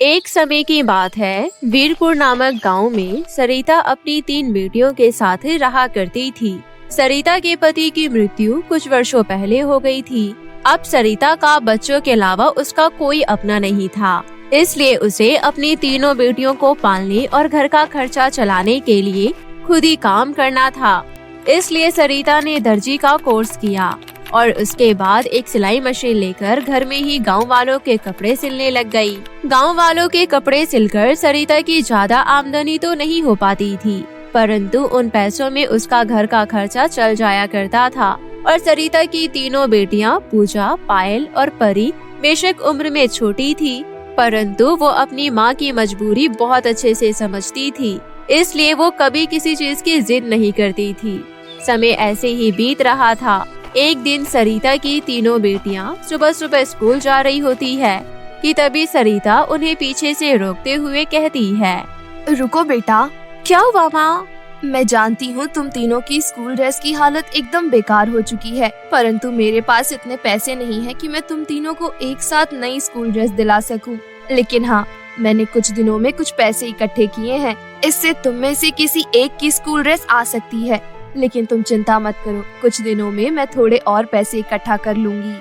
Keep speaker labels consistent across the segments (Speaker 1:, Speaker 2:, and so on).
Speaker 1: एक समय की बात है, वीरपुर नामक गांव में सरिता अपनी 3 बेटियों के साथ रहा करती थी। सरिता के पति की मृत्यु कुछ वर्षों पहले हो गई थी। अब सरिता का बच्चों के अलावा उसका कोई अपना नहीं था, इसलिए उसे अपनी तीनों बेटियों को पालने और घर का खर्चा चलाने के लिए खुद ही काम करना था। इसलिए सरिता ने दर्जी का कोर्स किया और उसके बाद एक सिलाई मशीन लेकर घर में ही गांव वालों के कपड़े सिलने लग गई। गांव वालों के कपड़े सिलकर सरिता की ज्यादा आमदनी तो नहीं हो पाती थी, परंतु उन पैसों में उसका घर का खर्चा चल जाया करता था। और सरिता की तीनों बेटियां पूजा, पायल और परी बेशक उम्र में छोटी थी, परंतु वो अपनी माँ की मजबूरी बहुत अच्छे से समझती थी, इसलिए वो कभी किसी चीज की जिद नहीं करती थी। समय ऐसे ही बीत रहा था। एक दिन सरिता की तीनों बेटियां सुबह सुबह स्कूल जा रही होती है कि तभी सरिता उन्हें पीछे से रोकते हुए कहती है,
Speaker 2: रुको बेटा।
Speaker 1: क्या हुआ माँ?
Speaker 2: मैं जानती हूँ तुम तीनों की स्कूल ड्रेस की हालत एकदम बेकार हो चुकी है, परंतु मेरे पास इतने पैसे नहीं है कि मैं तुम तीनों को एक साथ नई स्कूल ड्रेस दिला सकूं। लेकिन हाँ, मैंने कुछ दिनों में कुछ पैसे इकट्ठे किए हैं, इससे तुम में से किसी एक की स्कूल ड्रेस आ सकती है। लेकिन तुम चिंता मत करो, कुछ दिनों में मैं थोड़े और पैसे इकट्ठा कर लूंगी।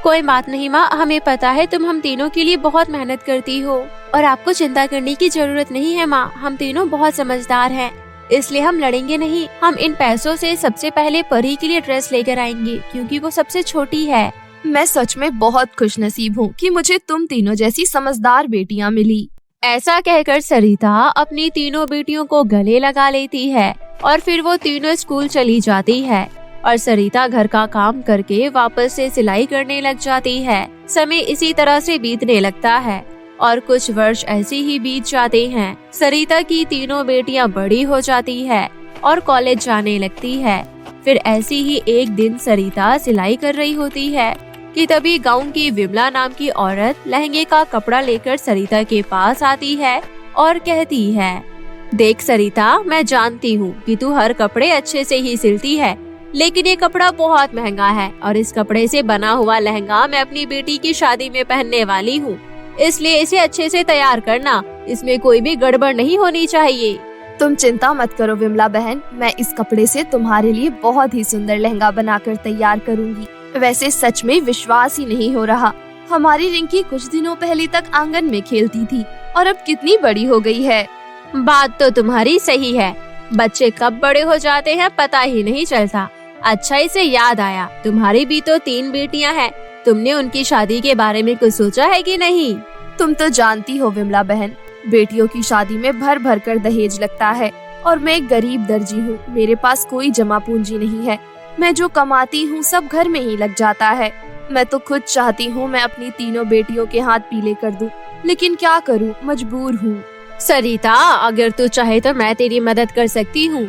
Speaker 1: कोई बात नहीं माँ, हमें पता है तुम हम तीनों के लिए बहुत मेहनत करती हो और आपको चिंता करने की जरूरत नहीं है माँ। हम तीनों बहुत समझदार हैं, इसलिए हम लड़ेंगे नहीं। हम इन पैसों से सबसे पहले परी के लिए ड्रेस लेकर आएंगे, क्योंकि वो सबसे छोटी है।
Speaker 2: मैं सच में बहुत खुशनसीब हूँ कि मुझे तुम तीनों जैसी समझदार बेटियाँ मिली।
Speaker 1: ऐसा कहकर सरिता अपनी तीनों बेटियों को गले लगा लेती है और फिर वो तीनों स्कूल चली जाती है और सरिता घर का काम करके वापस से सिलाई करने लग जाती है। समय इसी तरह से बीतने लगता है और कुछ वर्ष ऐसे ही बीत जाते हैं। सरिता की तीनों बेटियां बड़ी हो जाती है और कॉलेज जाने लगती है। फिर ऐसी ही एक दिन सरिता सिलाई कर रही होती है कि तभी गांव की विमला नाम की औरत लहंगे का कपड़ा लेकर सरिता के पास आती है और कहती है, देख सरिता, मैं जानती हूँ कि तू हर कपड़े अच्छे से ही सिलती है, लेकिन ये कपड़ा बहुत महंगा है और इस कपड़े से बना हुआ लहंगा मैं अपनी बेटी की शादी में पहनने वाली हूँ, इसलिए इसे अच्छे से तैयार करना। इसमें कोई भी गड़बड़ नहीं होनी चाहिए।
Speaker 2: तुम चिंता मत करो विमला बहन, मैं इस कपड़े से तुम्हारे लिए बहुत ही सुंदर लहंगा बनाकर तैयार करूँगी। वैसे सच में विश्वास ही नहीं हो रहा, हमारी रिंकी कुछ दिनों पहले तक आंगन में खेलती थी और अब कितनी बड़ी हो गई है।
Speaker 1: बात तो तुम्हारी सही है, बच्चे कब बड़े हो जाते हैं पता ही नहीं चलता। अच्छा, इसे याद आया, तुम्हारी भी तो 3 बेटियां हैं, तुमने उनकी शादी के बारे में कुछ सोचा है कि नहीं?
Speaker 2: तुम तो जानती हो विमला बहन, बेटियों की शादी में भर भर कर दहेज लगता है और मैं एक गरीब दर्जी हूँ, मेरे पास कोई जमा पूंजी नहीं है। मैं जो कमाती हूँ सब घर में ही लग जाता है। मैं तो खुद चाहती हूँ मैं अपनी तीनों बेटियों के हाथ पीले कर दूं, लेकिन क्या करूँ, मजबूर हूँ।
Speaker 1: सरिता, अगर तू चाहे तो मैं तेरी मदद कर सकती हूँ।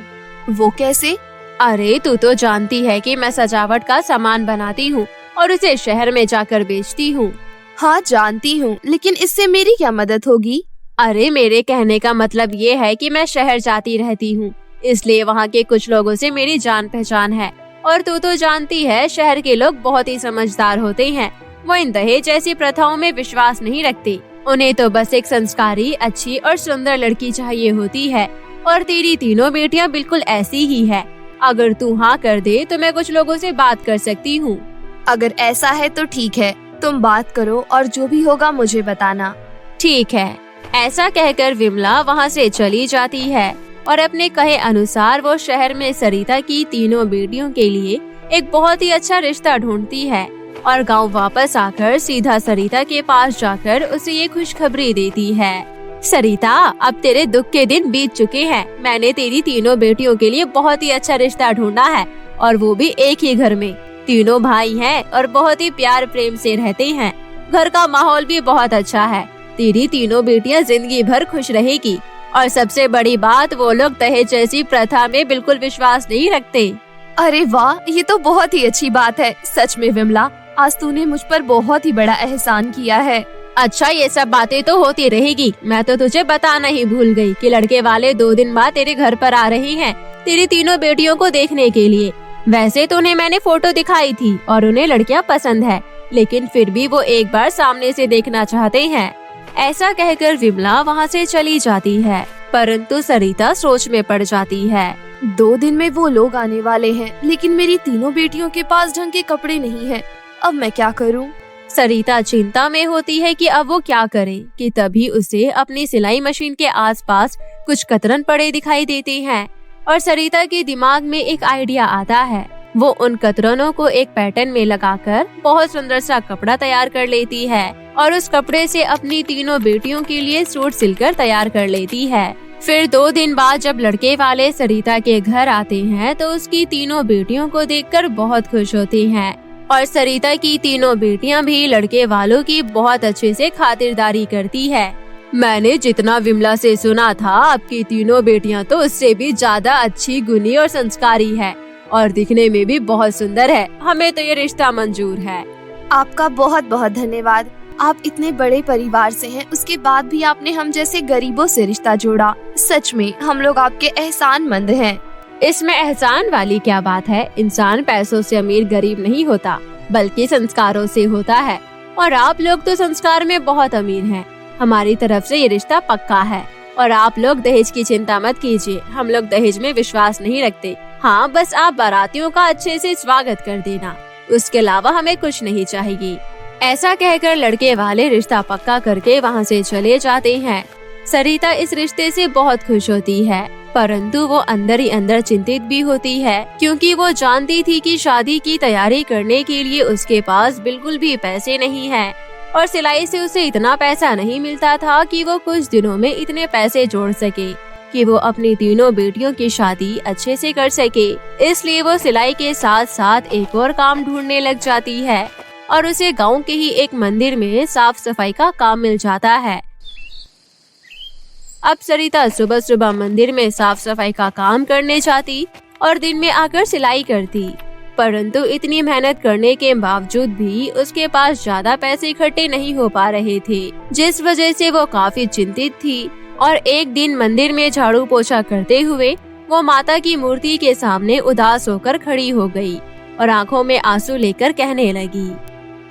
Speaker 2: वो कैसे?
Speaker 1: अरे तू तो जानती है कि मैं सजावट का सामान बनाती हूँ और उसे शहर में जाकर बेचती हूँ।
Speaker 2: हाँ जानती हूँ, लेकिन इससे मेरी क्या मदद होगी?
Speaker 1: अरे मेरे कहने का मतलब ये है कि मैं शहर जाती रहती हूँ, इसलिए वहाँ के कुछ लोगों से मेरी जान पहचान है। और तू तो जानती है शहर के लोग बहुत ही समझदार होते हैं, वो इन दहेज जैसी प्रथाओं में विश्वास नहीं रखते। उन्हें तो बस एक संस्कारी, अच्छी और सुंदर लड़की चाहिए होती है और तेरी तीनों बेटियां बिल्कुल ऐसी ही है। अगर तू हाँ कर दे तो मैं कुछ लोगों से बात कर सकती हूँ।
Speaker 2: अगर ऐसा है तो ठीक है, तुम बात करो और जो भी होगा मुझे बताना।
Speaker 1: ठीक है। ऐसा कहकर विमला वहाँ से चली जाती है और अपने कहे अनुसार वो शहर में सरिता की तीनों बेटियों के लिए एक बहुत ही अच्छा रिश्ता ढूंढती है और गांव वापस आकर सीधा सरिता के पास जाकर उसे ये खुशखबरी देती है, सरिता, अब तेरे दुख के दिन बीत चुके हैं। मैंने तेरी तीनों बेटियों के लिए बहुत ही अच्छा रिश्ता ढूंढा है और वो भी एक ही घर में। तीनों भाई हैं और बहुत ही प्यार प्रेम से रहते हैं। घर का माहौल भी बहुत अच्छा है। तेरी तीनों बेटियां जिंदगी भर खुश रहेगी और सबसे बड़ी बात, वो लोग दहेज जैसी प्रथा में बिल्कुल विश्वास नहीं रखते।
Speaker 2: अरे वाह, ये तो बहुत ही अच्छी बात है। सच में विमला, आज तूने मुझ पर बहुत ही बड़ा एहसान किया है।
Speaker 1: अच्छा, ये सब बातें तो होती रहेगी। मैं तो तुझे बताना ही भूल गई कि लड़के वाले 2 दिन बाद तेरे घर पर आ रहे हैं तेरी तीनों बेटियों को देखने के लिए। वैसे तो उन्हें मैंने फोटो दिखाई थी और उन्हें लड़कियां पसंद है, लेकिन फिर भी वो एक बार सामने से देखना चाहते हैं। ऐसा कहकर विमला वहाँ से चली जाती है, परंतु सरिता सोच में पड़ जाती है।
Speaker 2: 2 दिन में वो लोग आने वाले हैं, लेकिन मेरी तीनों बेटियों के पास ढंग के कपड़े नहीं हैं। अब मैं क्या करूं?
Speaker 1: सरिता चिंता में होती है कि अब वो क्या करे कि तभी उसे अपनी सिलाई मशीन के आसपास कुछ कतरन पड़े दिखाई देते हैं और सरिता के दिमाग में एक आइडिया आता है। वो उन कतरनों को एक पैटर्न में लगाकर बहुत सुंदर सा कपड़ा तैयार कर लेती है और उस कपड़े से अपनी तीनों बेटियों के लिए सूट सिलकर तैयार कर लेती है। फिर 2 दिन बाद जब लड़के वाले सरिता के घर आते हैं तो उसकी तीनों बेटियों को देखकर बहुत खुश होती हैं और सरिता की तीनों बेटियां भी लड़के वालों की बहुत अच्छे से खातिरदारी करती है। मैंने जितना विमला से सुना था, आपकी तीनों बेटियां तो उससे भी ज्यादा अच्छी, गुणी और संस्कारी है और दिखने में भी बहुत सुंदर है। हमें तो ये रिश्ता मंजूर है।
Speaker 2: आपका बहुत बहुत धन्यवाद। आप इतने बड़े परिवार से हैं, उसके बाद भी आपने हम जैसे गरीबों से रिश्ता जोड़ा। सच में हम लोग आपके एहसानमंद हैं।
Speaker 1: इसमें एहसान वाली क्या बात है? इंसान पैसों से अमीर गरीब नहीं होता, बल्कि संस्कारों से होता है और आप लोग तो संस्कार में बहुत अमीर हैं। हमारी तरफ से ये रिश्ता पक्का है और आप लोग दहेज की चिंता मत कीजिए। हम लोग दहेज में विश्वास नहीं रखते। हाँ, बस आप बारातियों का अच्छे से स्वागत कर देना, उसके अलावा हमें कुछ नहीं चाहिए। ऐसा कहकर लड़के वाले रिश्ता पक्का करके वहाँ से चले जाते हैं। सरिता इस रिश्ते से बहुत खुश होती है, परंतु वो अंदर ही अंदर चिंतित भी होती है, क्योंकि वो जानती थी कि शादी की तैयारी करने के लिए उसके पास बिल्कुल भी पैसे नहीं हैं और सिलाई से उसे इतना पैसा नहीं मिलता था कि वो कुछ दिनों में इतने पैसे जोड़ सके कि वो अपनी तीनों बेटियों की शादी अच्छे से कर सके। इसलिए वो सिलाई के साथ साथ एक और काम ढूंढने लग जाती है और उसे गांव के ही एक मंदिर में साफ सफाई का काम मिल जाता है। अब सरिता सुबह सुबह मंदिर में साफ सफाई का काम करने जाती और दिन में आकर सिलाई करती, परंतु इतनी मेहनत करने के बावजूद भी उसके पास ज्यादा पैसे इकट्ठे नहीं हो पा रहे थे, जिस वजह से वो काफी चिंतित थी। और एक दिन मंदिर में झाड़ू पोछा करते हुए वो माता की मूर्ति के सामने उदास होकर खड़ी हो गई और आंखों में आंसू लेकर कहने लगी,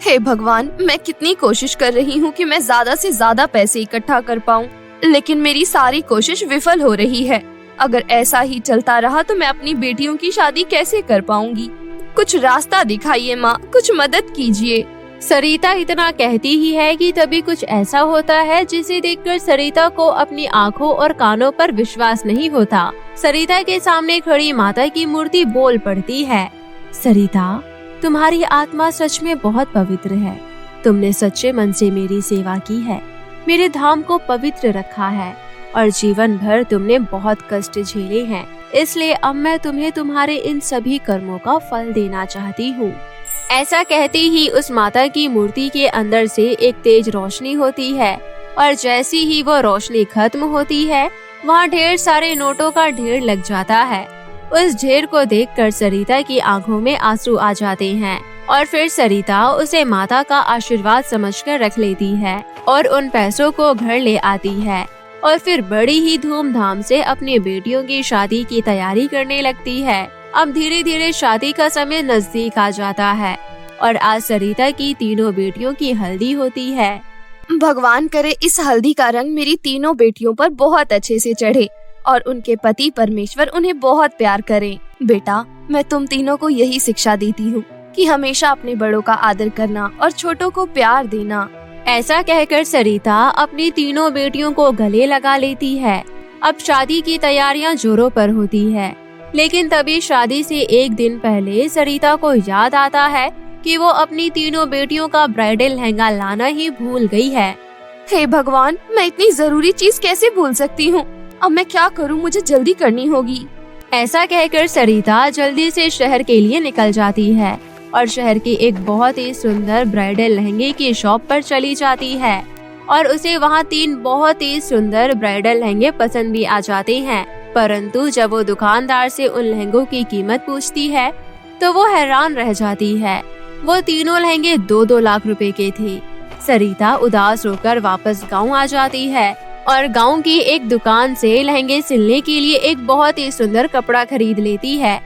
Speaker 2: हे भगवान, मैं कितनी कोशिश कर रही हूँ कि मैं ज्यादा से ज्यादा पैसे इकट्ठा कर पाऊँ, लेकिन मेरी सारी कोशिश विफल हो रही है। अगर ऐसा ही चलता रहा तो मैं अपनी बेटियों की शादी कैसे कर पाऊंगी? कुछ रास्ता दिखाइए माँ, कुछ मदद कीजिए।
Speaker 1: सरिता इतना कहती ही है कि तभी कुछ ऐसा होता है जिसे देखकर सरिता को अपनी आंखों और कानों पर विश्वास नहीं होता। सरिता के सामने खड़ी माता की मूर्ति बोल पड़ती है, सरिता, तुम्हारी आत्मा सच में बहुत पवित्र है। तुमने सच्चे मन से मेरी सेवा की है, मेरे धाम को पवित्र रखा है और जीवन भर तुमने बहुत कष्ट झेले हैं। इसलिए अब मैं तुम्हें तुम्हारे इन सभी कर्मों का फल देना चाहती हूँ। ऐसा कहते ही उस माता की मूर्ति के अंदर से एक तेज रोशनी होती है और जैसी ही वो रोशनी खत्म होती है, वहाँ ढेर सारे नोटों का ढेर लग जाता है। उस ढेर को देखकर सरिता की आंखों में आंसू आ जाते हैं और फिर सरिता उसे माता का आशीर्वाद समझकर रख लेती है और उन पैसों को घर ले आती है और फिर बड़ी ही धूमधाम से अपनी बेटियों की शादी की तैयारी करने लगती है। अब धीरे धीरे शादी का समय नजदीक आ जाता है और आज सरिता की तीनों बेटियों की हल्दी होती है।
Speaker 2: भगवान करे इस हल्दी का रंग मेरी तीनों बेटियों पर बहुत अच्छे से चढ़े और उनके पति परमेश्वर उन्हें बहुत प्यार करें। बेटा, मैं तुम तीनों को यही शिक्षा देती हूँ कि हमेशा अपने बड़ों का आदर करना और छोटों को प्यार देना।
Speaker 1: ऐसा कहकर सरिता अपनी तीनों बेटियों को गले लगा लेती है। अब शादी की तैयारियां जोरों पर होती है, लेकिन तभी शादी से एक दिन पहले सरिता को याद आता है कि वो अपनी तीनों बेटियों का ब्राइडल लहंगा लाना ही भूल गई है।
Speaker 2: हे भगवान, मैं इतनी जरूरी चीज कैसे भूल सकती हूँ? अब मैं क्या करूँ? मुझे जल्दी करनी होगी।
Speaker 1: ऐसा कहकर सरिता जल्दी से शहर के लिए निकल जाती है और शहर की एक बहुत ही सुंदर ब्राइडल लहंगे की शॉप पर चली जाती है और उसे वहाँ 3 बहुत ही सुंदर ब्राइडल लहंगे पसंद भी आ जाते हैं। परंतु जब वो दुकानदार से उन लहंगों की कीमत पूछती है तो वो हैरान रह जाती है। वो तीनों लहंगे 2-2 लाख रुपए के थे। सरिता उदास होकर वापस गांव आ जाती है और गांव की एक दुकान से लहंगे सिलने के लिए एक बहुत ही सुंदर कपड़ा खरीद लेती है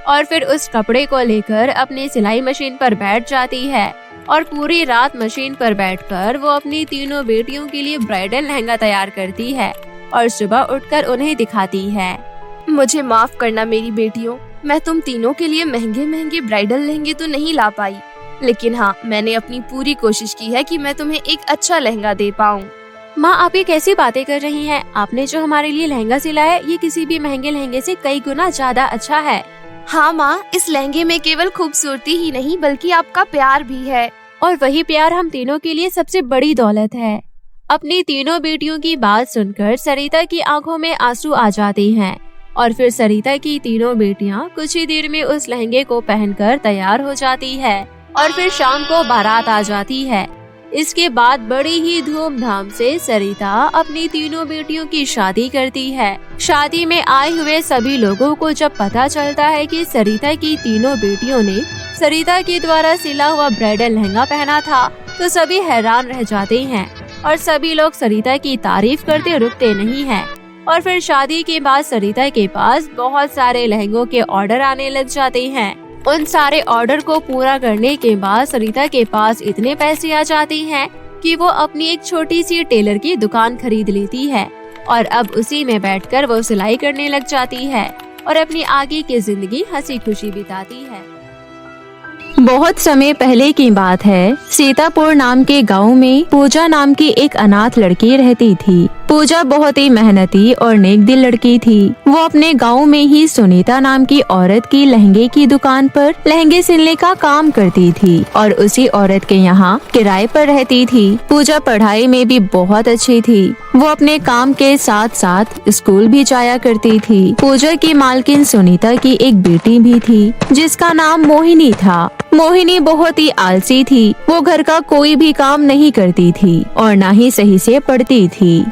Speaker 1: और फिर उस कपड़े को लेकर अपनी सिलाई मशीन पर बैठ जाती है और पूरी रात मशीन पर बैठकर वो अपनी तीनों बेटियों के लिए ब्राइडल लहंगा तैयार करती है और सुबह उठकर उन्हें दिखाती है।
Speaker 2: मुझे माफ करना मेरी बेटियों, मैं तुम तीनों के लिए महंगे महंगे ब्राइडल लहंगे तो नहीं ला पाई, लेकिन हाँ, मैंने अपनी पूरी कोशिश की है कि मैं तुम्हें एक अच्छा लहंगा दे पाऊँ।
Speaker 1: माँ, आप ये कैसी बातें कर रही हैं? आपने जो हमारे लिए लहंगा सिलाया है, ये किसी भी महंगे लहंगे से कई गुना ज्यादा अच्छा है।
Speaker 2: हाँ माँ, इस लहंगे में केवल खूबसूरती ही नहीं बल्कि आपका प्यार भी है,
Speaker 1: और वही प्यार हम तीनों के लिए सबसे बड़ी दौलत है। अपनी तीनों बेटियों की बात सुनकर सरिता की आंखों में आंसू आ जाते हैं और फिर सरिता की तीनों बेटियां कुछ ही देर में उस लहंगे को पहनकर तैयार हो जाती है और फिर शाम को बारात आ जाती है। इसके बाद बड़ी ही धूमधाम से सरिता अपनी तीनों बेटियों की शादी करती है। शादी में आए हुए सभी लोगों को जब पता चलता है कि सरिता की तीनों बेटियों ने सरिता के द्वारा सिला हुआ ब्राइडल लहंगा पहना था, तो सभी हैरान रह जाते हैं और सभी लोग सरिता की तारीफ करते रुकते नहीं हैं। और फिर शादी के बाद सरिता के पास बहुत सारे लहंगों के ऑर्डर आने लग जाते हैं। उन सारे ऑर्डर को पूरा करने के बाद सरिता के पास इतने पैसे आ जाते हैं कि वो अपनी एक छोटी सी टेलर की दुकान खरीद लेती है और अब उसी में बैठकर वो सिलाई करने लग जाती है और अपनी आगे की जिंदगी हंसी खुशी बिताती है। बहुत समय पहले की बात है। सीतापुर नाम के गांव में पूजा नाम की एक अनाथ लड़की रहती थी। पूजा बहुत ही मेहनती और नेक दिल लड़की थी। वो अपने गांव में ही सुनीता नाम की औरत की लहंगे की दुकान पर लहंगे सिलने का काम करती थी और उसी औरत के यहाँ किराए पर रहती थी। पूजा पढ़ाई में भी बहुत अच्छी थी। वो अपने काम के साथ साथ स्कूल भी जाया करती थी। पूजा की मालकिन सुनीता की एक बेटी भी थी जिसका नाम मोहिनी था। मोहिनी बहुत ही आलसी थी। वो घर का कोई भी काम नहीं करती थी और न ही सही से पढ़ती थी।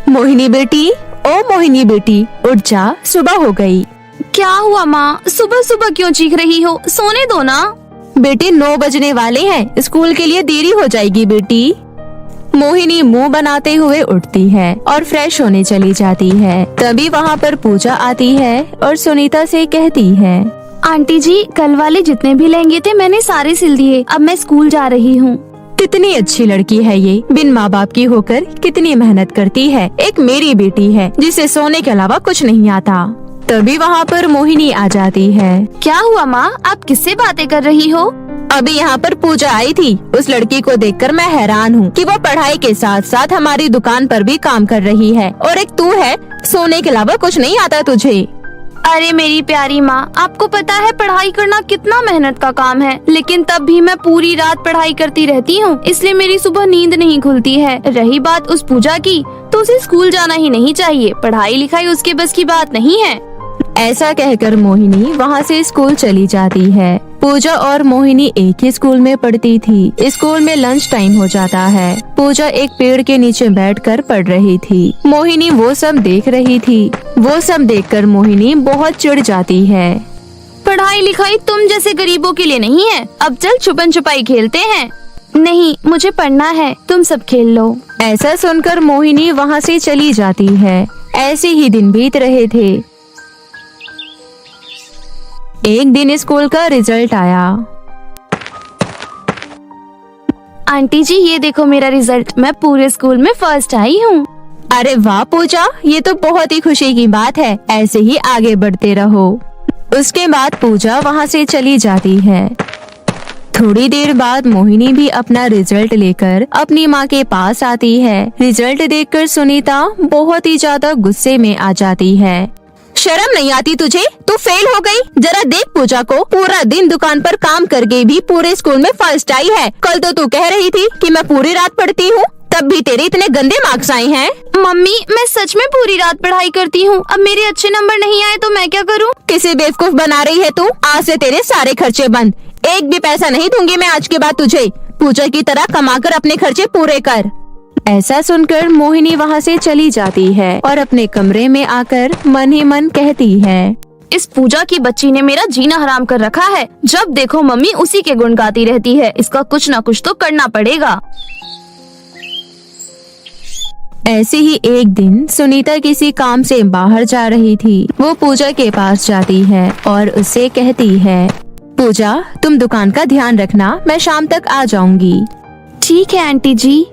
Speaker 1: मोहिनी बेटी, ओ मोहिनी बेटी, उठ जा, सुबह हो गई।
Speaker 2: क्या हुआ माँ, सुबह सुबह क्यों चीख रही हो? सोने दो ना।
Speaker 1: बेटी 9 बजने वाले हैं, स्कूल के लिए देरी हो जाएगी बेटी। मोहिनी मुंह बनाते हुए उठती है और फ्रेश होने चली जाती है। तभी वहाँ पर पूजा आती है और सुनीता से कहती है,
Speaker 2: आंटी जी, कल वाले जितने भी लहंगे थे मैंने सारे सिल दिए। अब मैं स्कूल जा रही हूँ।
Speaker 1: कितनी अच्छी लड़की है ये, बिन माँ बाप की होकर कितनी मेहनत करती है। एक मेरी बेटी है जिसे सोने के अलावा कुछ नहीं आता। तभी वहाँ पर मोहिनी आ जाती है।
Speaker 2: क्या हुआ माँ, आप किससे बातें कर रही हो?
Speaker 1: अभी यहाँ पर पूजा आई थी। उस लड़की को देखकर मैं हैरान हूँ कि वो पढ़ाई के साथ साथ हमारी दुकान पर भी काम कर रही है और एक तू है, सोने के अलावा कुछ नहीं आता तुझे।
Speaker 2: अरे मेरी प्यारी माँ, आपको पता है पढ़ाई करना कितना मेहनत का काम है, लेकिन तब भी मैं पूरी रात पढ़ाई करती रहती हूँ, इसलिए मेरी सुबह नींद नहीं खुलती है। रही बात उस पूजा की, तो उसे स्कूल जाना ही नहीं चाहिए। पढ़ाई लिखाई उसके बस की बात नहीं है।
Speaker 1: ऐसा कहकर मोहिनी वहाँ से स्कूल चली जाती है। पूजा और मोहिनी एक ही स्कूल में पढ़ती थी। स्कूल में लंच टाइम हो जाता है। पूजा एक पेड़ के नीचे बैठकर पढ़ रही थी। मोहिनी वो सब देख रही थी। वो सब देखकर मोहिनी बहुत चिढ़ जाती है।
Speaker 2: पढ़ाई लिखाई तुम जैसे गरीबों के लिए नहीं है। अब चल छुपन छुपाई खेलते हैं। नहीं, मुझे पढ़ना है, तुम सब खेल लो।
Speaker 1: ऐसा सुनकर मोहिनी वहाँ से चली जाती है। ऐसे ही दिन बीत रहे थे। एक दिन स्कूल का रिजल्ट आया।
Speaker 2: आंटी जी, ये देखो मेरा रिजल्ट, मैं पूरे स्कूल में फर्स्ट आई हूँ।
Speaker 1: अरे वाह पूजा, ये तो बहुत ही खुशी की बात है। ऐसे ही आगे बढ़ते रहो। उसके बाद पूजा वहाँ से चली जाती है। थोड़ी देर बाद मोहिनी भी अपना रिजल्ट लेकर अपनी माँ के पास आती है। रिजल्ट देखकर सुनीता बहुत ही ज्यादा गुस्से में आ जाती है। शर्म नहीं आती तुझे? तू फेल हो गई। जरा देख पूजा को, पूरा दिन दुकान पर काम करके भी पूरे स्कूल में फर्स्ट आई है। कल तो तू कह रही थी कि मैं पूरी रात पढ़ती हूँ, तब भी तेरे इतने गंदे मार्क्स आए हैं।
Speaker 2: मम्मी, मैं सच में पूरी रात पढ़ाई करती हूँ। अब मेरे अच्छे नंबर नहीं आए तो मैं क्या करूँ?
Speaker 1: किसे बेवकूफ बना रही है तू? आज से तेरे सारे खर्चे बंद। एक भी पैसा नहीं दूंगी मैं आज के बाद तुझे। पूजा की तरह कमाकर अपने खर्चे पूरे कर। ऐसा सुनकर मोहिनी वहाँ से चली जाती है और अपने कमरे में आकर मन ही मन कहती है,
Speaker 2: इस पूजा की बच्ची ने मेरा जीना हराम कर रखा है। जब देखो मम्मी उसी के गुण गाती रहती है। इसका कुछ न कुछ तो करना पड़ेगा।
Speaker 1: ऐसे ही एक दिन सुनीता किसी काम से बाहर जा रही थी। वो पूजा के पास जाती है और उससे कहती है, पूजा तुम दुकान का ध्यान रखना, मैं शाम तक आ जाऊंगी।
Speaker 2: ठीक है आंटी जी।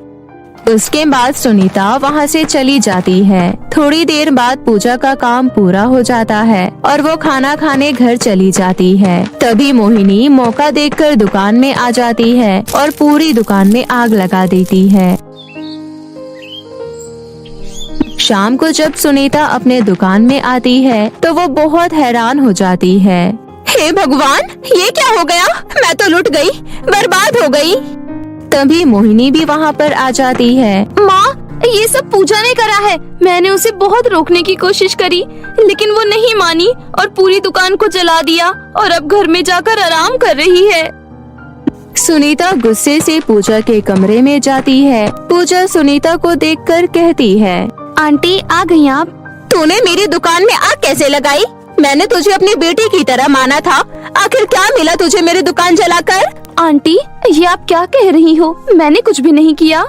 Speaker 1: उसके बाद सुनीता वहाँ से चली जाती है। थोड़ी देर बाद पूजा का काम पूरा हो जाता है और वो खाना खाने घर चली जाती है। तभी मोहिनी मौका देखकर दुकान में आ जाती है और पूरी दुकान में आग लगा देती है। शाम को जब सुनीता अपने दुकान में आती है तो वो बहुत हैरान हो जाती है। हे भगवान, ये क्या हो गया? मैं तो लुट गई, बर्बाद हो गई। तभी मोहिनी भी वहाँ पर आ जाती है।
Speaker 2: माँ, ये सब पूजा ने करा है। मैंने उसे बहुत रोकने की कोशिश करी, लेकिन वो नहीं मानी और पूरी दुकान को जला दिया और अब घर में जाकर आराम कर रही है।
Speaker 1: सुनीता गुस्से से पूजा के कमरे में जाती है। पूजा सुनीता को देखकर कहती है,
Speaker 2: आंटी आ गई आप?
Speaker 1: तूने मेरी दुकान में आग कैसे लगाई? मैंने तुझे अपनी बेटी की तरह माना था, आखिर क्या मिला तुझे मेरी दुकान जलाकर?
Speaker 2: आंटी, ये आप क्या कह रही हो? मैंने कुछ भी नहीं किया।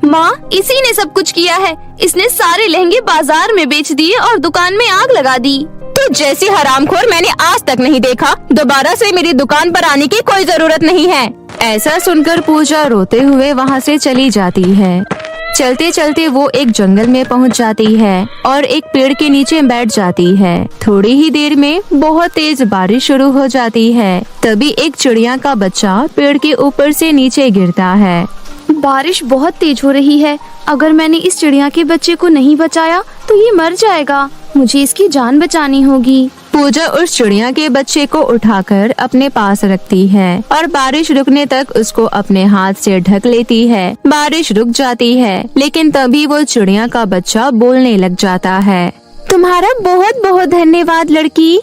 Speaker 2: माँ, इसी ने सब कुछ किया है। इसने सारे लहंगे बाजार में बेच दिए और दुकान में आग लगा दी।
Speaker 1: तो जैसी हरामखोर मैंने आज तक नहीं देखा। दोबारा से मेरी दुकान पर आने की कोई जरूरत नहीं है। ऐसा सुनकर पूजा रोते हुए वहाँ से चली जाती है। चलते चलते वो एक जंगल में पहुँच जाती है और एक पेड़ के नीचे बैठ जाती है। थोड़ी ही देर में बहुत तेज बारिश शुरू हो जाती है। तभी एक चिड़िया का बच्चा पेड़ के ऊपर से नीचे गिरता है।
Speaker 2: बारिश बहुत तेज हो रही है। अगर मैंने इस चिड़िया के बच्चे को नहीं बचाया तो ये मर जाएगा। मुझे इसकी जान बचानी होगी।
Speaker 1: पूजा उस चिड़िया के बच्चे को उठाकर अपने पास रखती है और बारिश रुकने तक उसको अपने हाथ से ढक लेती है। बारिश रुक जाती है, लेकिन तभी वो चिड़िया का बच्चा बोलने लग जाता है। तुम्हारा बहुत बहुत धन्यवाद लड़की।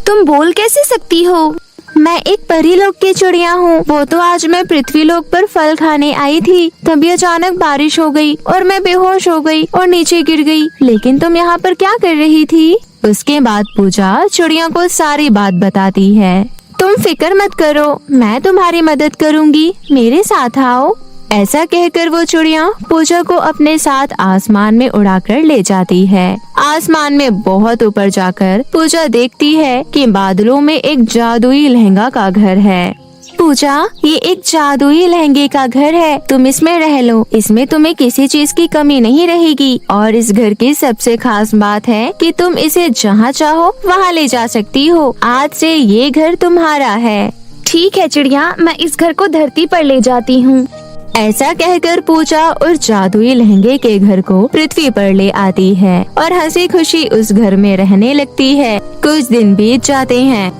Speaker 2: तुम बोल कैसे सकती हो?
Speaker 1: मैं एक परी लोक की चिड़िया हूँ। वो तो आज मैं पृथ्वी लोक पर फल खाने आई थी, तभी अचानक बारिश हो गई और मैं बेहोश हो गई और नीचे गिर गई। लेकिन तुम यहाँ पर क्या कर रही थी? उसके बाद पूजा चिड़िया को सारी बात बताती है। तुम फिक्र मत करो, मैं तुम्हारी मदद करूँगी, मेरे साथ आओ। ऐसा कहकर वो चिड़िया पूजा को अपने साथ आसमान में उड़ाकर ले जाती है। आसमान में बहुत ऊपर जाकर पूजा देखती है कि बादलों में एक जादुई लहंगा का घर है। पूजा, ये एक जादुई लहंगे का घर है, तुम इसमें रह लो। इसमें तुम्हें किसी चीज की कमी नहीं रहेगी और इस घर की सबसे खास बात है कि तुम इसे जहाँ चाहो वहाँ ले जा सकती हो। आज से ये घर तुम्हारा है।
Speaker 2: ठीक है चिड़िया, मैं इस घर को धरती पर ले जाती हूँ।
Speaker 1: ऐसा कहकर पूजा उस जादुई लहंगे के घर को पृथ्वी पर ले आती है और हंसी खुशी उस घर में रहने लगती है। कुछ दिन बीत जाते हैं।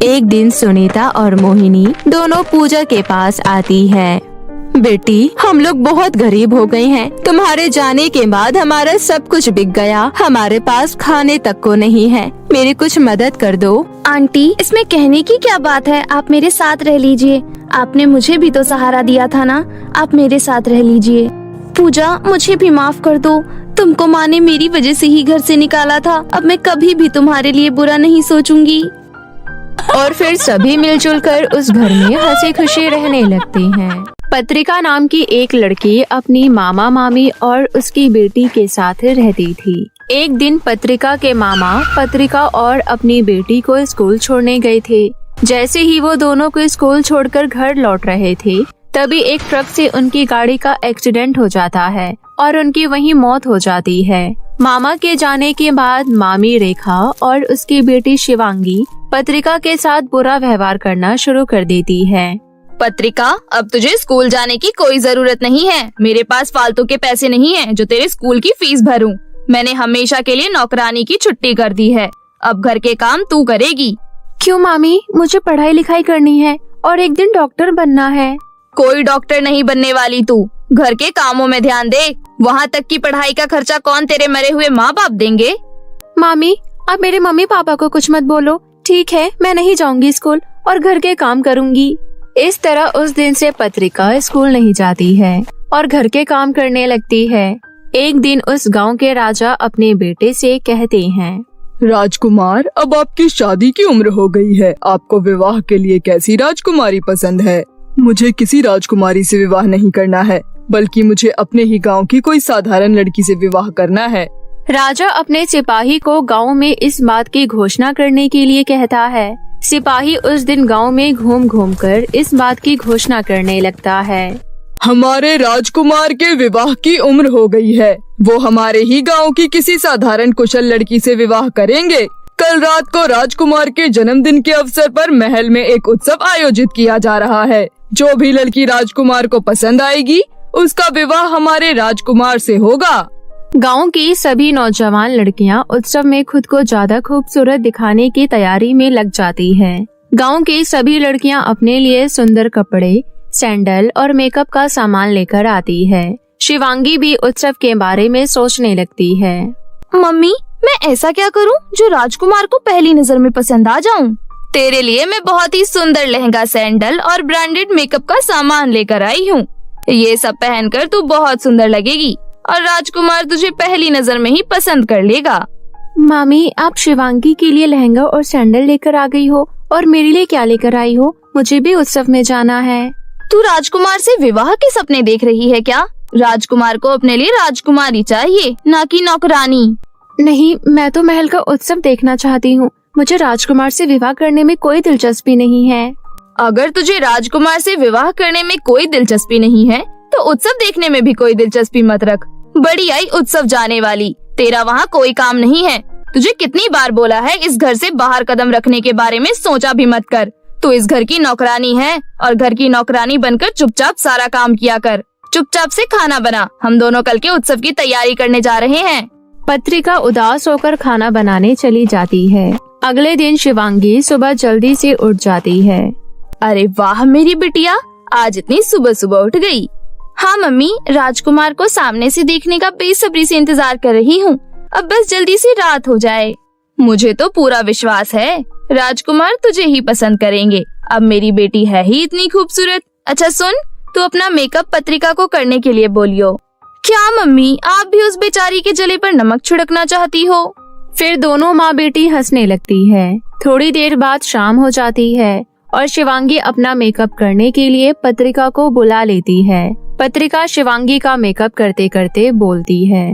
Speaker 1: एक दिन सुनीता और मोहिनी दोनों पूजा के पास आती है। बेटी, हम लोग बहुत गरीब हो गए हैं। तुम्हारे जाने के बाद हमारा सब कुछ बिक गया। हमारे पास खाने तक को नहीं है। मेरी कुछ मदद कर दो।
Speaker 2: आंटी, इसमें कहने की क्या बात है? आप मेरे साथ रह लीजिए। आपने मुझे भी तो सहारा दिया था ना, आप मेरे साथ रह लीजिए। पूजा, मुझे भी माफ कर दो। तुमको माँ ने मेरी वजह से ही घर से निकाला था। अब मैं कभी भी तुम्हारे लिए बुरा नहीं सोचूंगी।
Speaker 1: और फिर सभी मिलजुल कर उस घर में हंसी खुशी रहने लगते हैं। पत्रिका नाम की एक लड़की अपनी मामा मामी और उसकी बेटी के साथ रहती थी। एक दिन पत्रिका के मामा पत्रिका और अपनी बेटी को स्कूल छोड़ने गए थे। जैसे ही वो दोनों को स्कूल छोड़कर घर लौट रहे थे, तभी एक ट्रक से उनकी गाड़ी का एक्सीडेंट हो जाता है और उनकी वहीं मौत हो जाती है। मामा के जाने के बाद मामी रेखा और उसकी बेटी शिवांगी पत्रिका के साथ बुरा व्यवहार करना शुरू कर देती है।
Speaker 2: पत्रिका, अब तुझे स्कूल जाने की कोई जरूरत नहीं है। मेरे पास फालतू के पैसे नहीं हैं जो तेरे स्कूल की फीस भरूं। मैंने हमेशा के लिए नौकरानी की छुट्टी कर दी है। अब घर के काम तू करेगी।
Speaker 1: क्यों मामी? मुझे पढ़ाई लिखाई करनी है और एक दिन डॉक्टर बनना है।
Speaker 2: कोई डॉक्टर नहीं बनने वाली तू। घर के कामों में ध्यान दे। वहाँ तक की पढ़ाई का खर्चा कौन तेरे मरे हुए माँ बाप देंगे?
Speaker 1: मामी, आप मेरे मम्मी पापा को कुछ मत बोलो। ठीक है, मैं नहीं जाऊंगी स्कूल और घर के काम करूंगी। इस तरह उस दिन से पत्रिका स्कूल नहीं जाती है और घर के काम करने लगती है। एक दिन उस गांव के राजा अपने बेटे से कहते हैं,
Speaker 3: राजकुमार, अब आपकी शादी की उम्र हो गई है। आपको विवाह के लिए कैसी राजकुमारी पसंद है? मुझे किसी राजकुमारी से विवाह नहीं करना है। बल्कि मुझे अपने ही गांव की कोई साधारण लड़की से विवाह करना है।
Speaker 1: राजा अपने सिपाही को गांव में इस बात की घोषणा करने के लिए कहता है। सिपाही उस दिन गांव में घूम घूम कर इस बात की घोषणा करने लगता है।
Speaker 3: हमारे राजकुमार के विवाह की उम्र हो गई है। वो हमारे ही गांव की किसी साधारण कुशल लड़की से विवाह करेंगे। कल रात को राजकुमार के जन्मदिन के अवसर पर महल में एक उत्सव आयोजित किया जा रहा है। जो भी लड़की राजकुमार को पसंद आएगी उसका विवाह हमारे राजकुमार से होगा।
Speaker 1: गांव की सभी नौजवान लड़कियां उत्सव में खुद को ज्यादा खूबसूरत दिखाने की तैयारी में लग जाती हैं। गांव की सभी लड़कियां अपने लिए सुंदर कपड़े, सैंडल और मेकअप का सामान लेकर आती है। शिवांगी भी उत्सव के बारे में सोचने लगती है।
Speaker 2: मम्मी, मैं ऐसा क्या करूं जो राजकुमार को पहली नजर में पसंद आ जाऊं? तेरे लिए मैं बहुत ही सुंदर लहंगा, सैंडल और ब्रांडेड मेकअप का सामान लेकर आई हूँ। ये सब पहनकर तू बहुत सुंदर लगेगी और राजकुमार तुझे पहली नजर में ही पसंद कर लेगा।
Speaker 1: मामी, आप शिवांगी के लिए लहंगा और सैंडल लेकर आ गई हो और मेरे लिए क्या लेकर आई हो? मुझे भी उत्सव में जाना है।
Speaker 2: तू राजकुमार से विवाह के सपने देख रही है क्या? राजकुमार को अपने लिए राजकुमारी चाहिए, ना कि नौकरानी।
Speaker 1: नहीं, मैं तो महल का उत्सव देखना चाहती हूँ। मुझे राजकुमार से विवाह करने में कोई दिलचस्पी नहीं है।
Speaker 2: अगर तुझे राजकुमार से विवाह करने में कोई दिलचस्पी नहीं है तो उत्सव देखने में भी कोई दिलचस्पी मत रख। बड़ी आई उत्सव जाने वाली, तेरा वहाँ कोई काम नहीं है। तुझे कितनी बार बोला है इस घर से बाहर कदम रखने के बारे में सोचा भी मत कर। तू इस घर की नौकरानी है और घर की नौकरानी बनकर चुपचाप सारा काम किया कर। चुपचाप से खाना बना, हम दोनों कल के उत्सव की तैयारी करने जा रहे हैं।
Speaker 1: पत्रिका उदास होकर खाना बनाने चली जाती है। अगले दिन शिवांगी सुबह जल्दी से उठ जाती है।
Speaker 2: अरे वाह मेरी बिटिया, आज इतनी सुबह सुबह उठ गई। हाँ मम्मी, राजकुमार को सामने से देखने का बेसब्री से इंतजार कर रही हूँ। अब बस जल्दी से रात हो जाए। मुझे तो पूरा विश्वास है राजकुमार तुझे ही पसंद करेंगे। अब मेरी बेटी है ही इतनी खूबसूरत। अच्छा सुन, तू अपना मेकअप पत्रिका को करने के लिए बोलियो। क्या मम्मी, आप भी उस बेचारी के जले पर नमक छिड़कना चाहती हो?
Speaker 1: फिर दोनों माँ बेटी हंसने लगती है। थोड़ी देर बाद शाम हो जाती है और शिवांगी अपना मेकअप करने के लिए पत्रिका को बुला लेती है। पत्रिका शिवांगी का मेकअप करते करते बोलती है,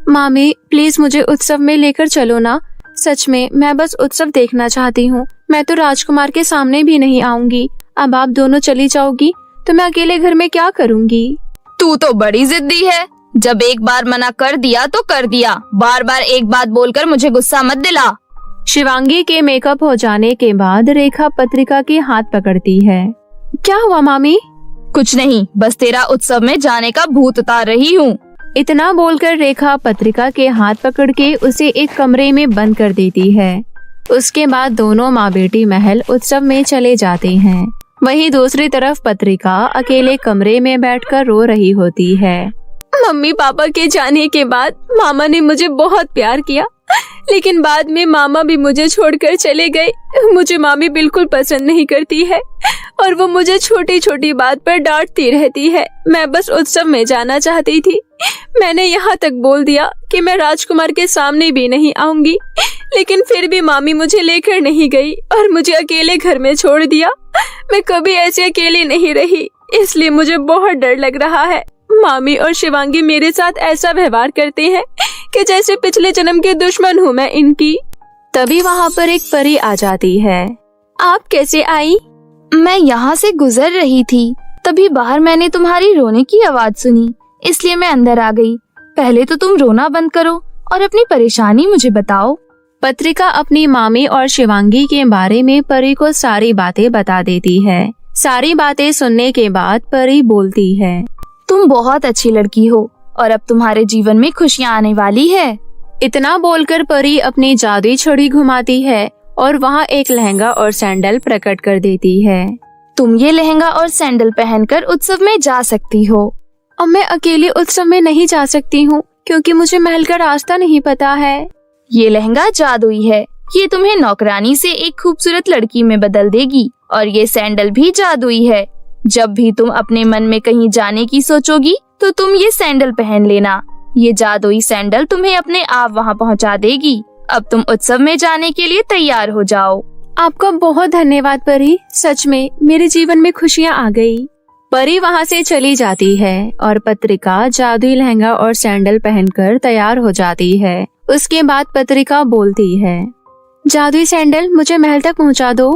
Speaker 1: मामी प्लीज मुझे उत्सव में लेकर चलो ना। सच में मैं बस उत्सव देखना चाहती हूँ। मैं तो राजकुमार के सामने भी नहीं आऊंगी। अब आप दोनों चली जाओगी तो मैं अकेले घर में क्या करूँगी?
Speaker 2: तू तो बड़ी जिद्दी है। जब एक बार मना कर दिया तो कर दिया। बार बार एक बात बोलकर मुझे गुस्सा मत दिला।
Speaker 1: शिवांगी के मेकअप हो जाने के बाद रेखा पत्रिका के हाथ पकड़ती है। क्या हुआ मामी?
Speaker 2: कुछ नहीं, बस तेरा उत्सव में जाने का भूत उतार रही हूँ।
Speaker 1: इतना बोलकर रेखा पत्रिका के हाथ पकड़ के उसे एक कमरे में बंद कर देती है। उसके बाद दोनों माँ बेटी महल उत्सव में चले जाते हैं। वहीं दूसरी तरफ पत्रिका अकेले कमरे में बैठकर रो रही होती है।
Speaker 4: मम्मी पापा के जाने के बाद मामा ने मुझे बहुत प्यार किया, लेकिन बाद में मामा भी मुझे छोड़कर चले गए। मुझे मामी बिल्कुल पसंद नहीं करती है और वो मुझे छोटी छोटी बात पर डांटती रहती है। मैं बस उत्सव में जाना चाहती थी। मैंने यहाँ तक बोल दिया कि मैं राजकुमार के सामने भी नहीं आऊंगी, लेकिन फिर भी मामी मुझे लेकर नहीं गई और मुझे अकेले घर में छोड़ दिया। मैं कभी ऐसे अकेले नहीं रही, इसलिए मुझे बहुत डर लग रहा है। मामी और शिवांगी मेरे साथ ऐसा व्यवहार करते हैं कि जैसे पिछले जन्म के दुश्मन हूँ मैं इनकी।
Speaker 1: तभी वहाँ पर एक परी आ जाती है।
Speaker 4: आप कैसे आई?
Speaker 2: मैं यहाँ से गुजर रही थी, तभी बाहर मैंने तुम्हारी रोने की आवाज सुनी, इसलिए मैं अंदर आ गई। पहले तो तुम रोना बंद करो और अपनी परेशानी मुझे बताओ।
Speaker 1: पत्रिका अपनी मामी और शिवांगी के बारे में परी को सारी बातें बता देती है। सारी बातें सुनने के बाद परी बोलती है,
Speaker 2: तुम बहुत अच्छी लड़की हो और अब तुम्हारे जीवन में खुशियाँ आने वाली है।
Speaker 1: इतना बोलकर परी अपनी जादुई छड़ी घुमाती है और वहाँ एक लहंगा और सैंडल प्रकट कर देती है।
Speaker 2: तुम ये लहंगा और सैंडल पहनकर उत्सव में जा सकती हो।
Speaker 1: और मैं अकेले उत्सव में नहीं जा सकती हूँ क्योंकि मुझे महल का रास्ता नहीं पता है।
Speaker 2: ये लहंगा जादुई है, ये तुम्हें नौकरानी से एक खूबसूरत लड़की में बदल देगी। और ये सैंडल भी जादुई है, जब भी तुम अपने मन में कहीं जाने की सोचोगी तो तुम ये सैंडल पहन लेना। ये जादुई सैंडल तुम्हें अपने आप वहाँ पहुँचा देगी। अब तुम उत्सव में जाने के लिए तैयार हो जाओ।
Speaker 1: आपका बहुत धन्यवाद परी, सच में मेरे जीवन में खुशियाँ आ गई। परी वहाँ से चली जाती है और पत्रिका जादुई लहंगा और सैंडल पहनकर तैयार हो जाती है। उसके बाद पत्रिका बोलती है, जादुई सैंडल मुझे महल तक पहुँचा दो।